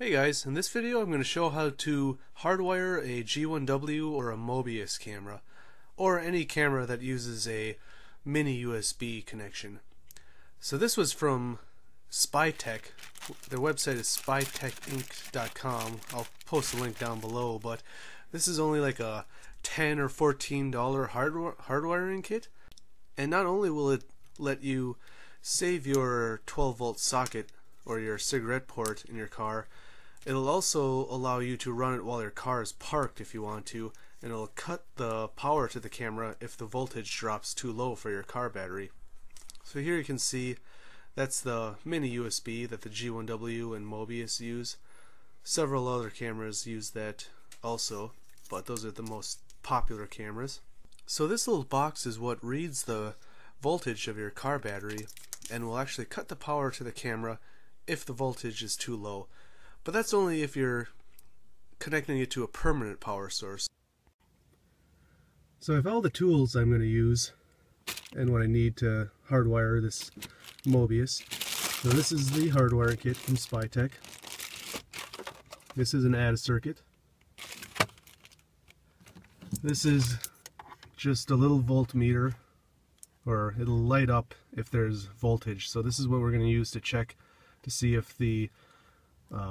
Hey guys, in this video I'm going to show how to hardwire a G1W or a Mobius camera, or any camera that uses a mini USB connection. So this was from Spytech. Their website is spytechinc.com. I'll post a link down below, but this is only like a $10 or $14 hardwiring kit. And not only will it let you save your 12-volt socket or your cigarette port in your car, it'll also allow you to run it while your car is parked if you want to, and it'll cut the power to the camera if the voltage drops too low for your car battery. So here you can see that's the mini USB that the G1W and Mobius use. Several other cameras use that also, but those are the most popular cameras. So this little box is what reads the voltage of your car battery and will actually cut the power to the camera if the voltage is too low. But that's only if you're connecting it to a permanent power source. So I have all the tools I'm going to use and what I need to hardwire this Mobius. So this is the hardwire kit from Spytech. This is an add circuit. This is just a little voltmeter, or it'll light up if there's voltage. So this is what we're going to use to check to see if the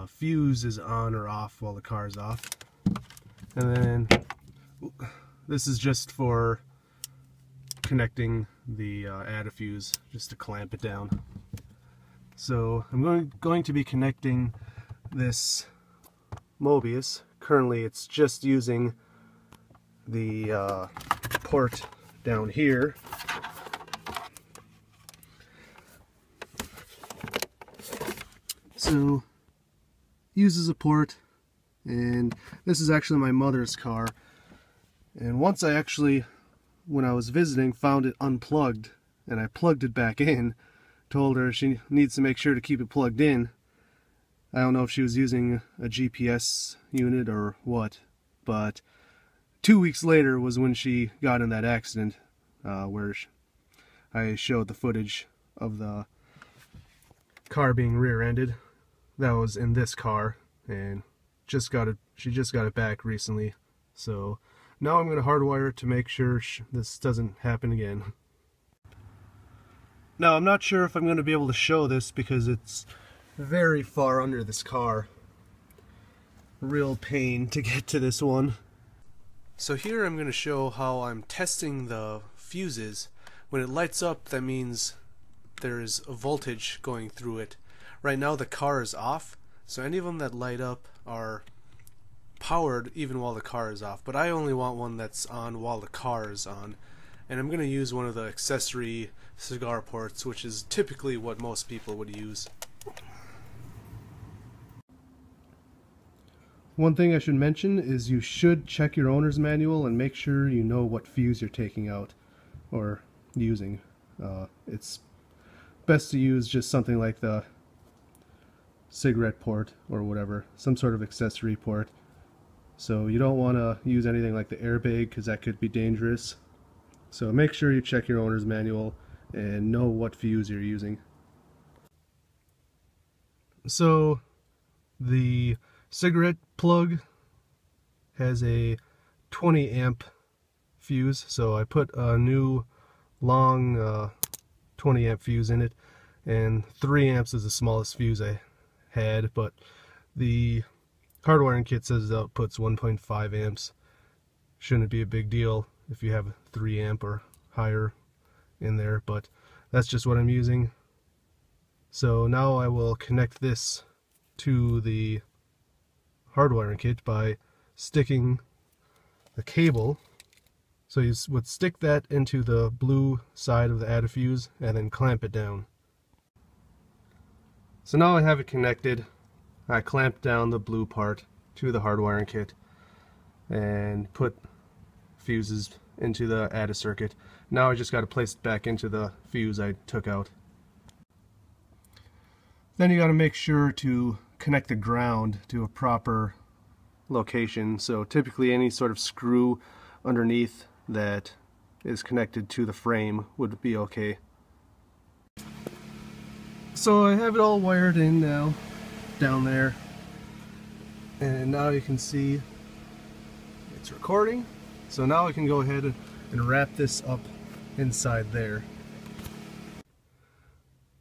fuse is on or off while the car is off. And then this is just for connecting the add fuse, just to clamp it down. So I'm going to be connecting this Mobius. Currently it's just using the port down here. So uses a port, and this is actually my mother's car, and once I actually, when I was visiting, found it unplugged and I plugged it back in, told her she needs to make sure to keep it plugged in. I don't know if she was using a GPS unit or what, but 2 weeks later was when she got in that accident where I showed the footage of the car being rear-ended. That was in this car, and she just got it back recently. So now I'm going to hardwire it to make sure this doesn't happen again. Now I'm not sure if I'm going to be able to show this because it's very far under this car. Real pain to get to this one. So here I'm going to show how I'm testing the fuses. When it lights up, that means there's a voltage going through it. Right now the car is off, so any of them that light up are powered even while the car is off. But I only want one that's on while the car is on. And I'm going to use one of the accessory cigar ports, which is typically what most people would use. One thing I should mention is you should check your owner's manual and make sure you know what fuse you're taking out or using. It's best to use just something like the cigarette port or whatever, some sort of accessory port. So you don't want to use anything like the airbag because that could be dangerous. So make sure you check your owner's manual and know what fuse you're using. So the cigarette plug has a 20 amp fuse, so I put a new long 20 amp fuse in it, and 3 amps is the smallest fuse I had, but the hardwiring kit says it outputs 1.5 amps. Shouldn't be a big deal if you have 3 amp or higher in there, but that's just what I'm using. So now I will connect this to the hardwiring kit by sticking the cable. So you would stick that into the blue side of the add fuse and then clamp it down. So now I have it connected. I clamped down the blue part to the hardwiring kit and put fuses into the add circuit. Now I just got to place it back into the fuse I took out. Then you got to make sure to connect the ground to a proper location. So typically any sort of screw underneath that is connected to the frame would be okay. So I have it all wired in now, down there. And now you can see it's recording. So now I can go ahead and wrap this up inside there.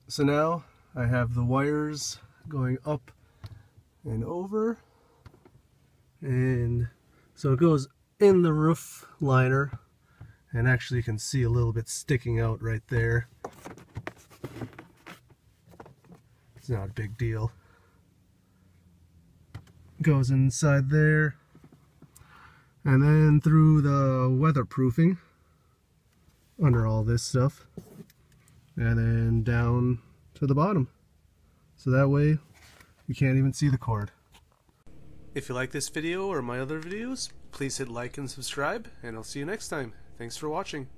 So now I have the wires going up and over, and so it goes in the roof liner, and actually you can see a little bit sticking out right there. It's not a big deal. Goes inside there, and then through the weatherproofing under all this stuff, and then down to the bottom, so that way you can't even see the cord. If you like this video or my other videos, please hit like and subscribe, and I'll see you next time. Thanks for watching.